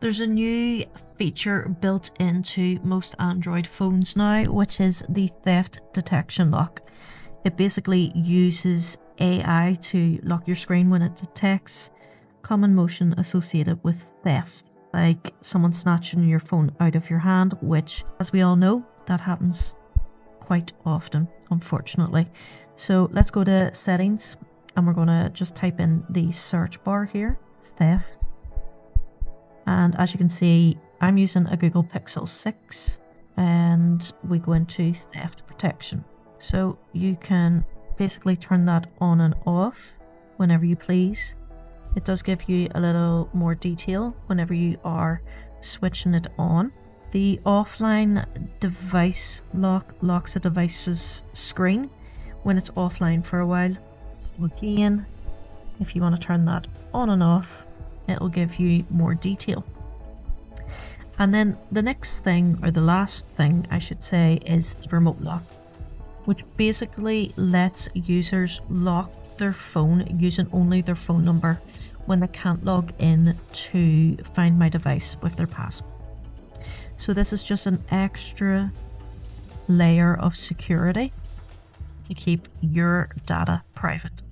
There's a new feature built into most Android phones now, which is the theft detection lock. It basically uses AI to lock your screen when it detects common motion associated with theft, like someone snatching your phone out of your hand, which, as we all know, that happens quite often, unfortunately. So let's go to settings and we're going to just type in the search bar here, theft. And as you can see, I'm using a Google Pixel 6 and we go into theft protection. So you can basically turn that on and off whenever you please. It does give you a little more detail whenever you are switching it on. The offline device lock locks a device's screen when it's offline for a while. So again, if you want to turn that on and off, it'll give you more detail. And then the next thing, or the last thing I should say, is the remote lock, which basically lets users lock their phone using only their phone number when they can't log in to Find My Device with their password. So this is just an extra layer of security to keep your data private.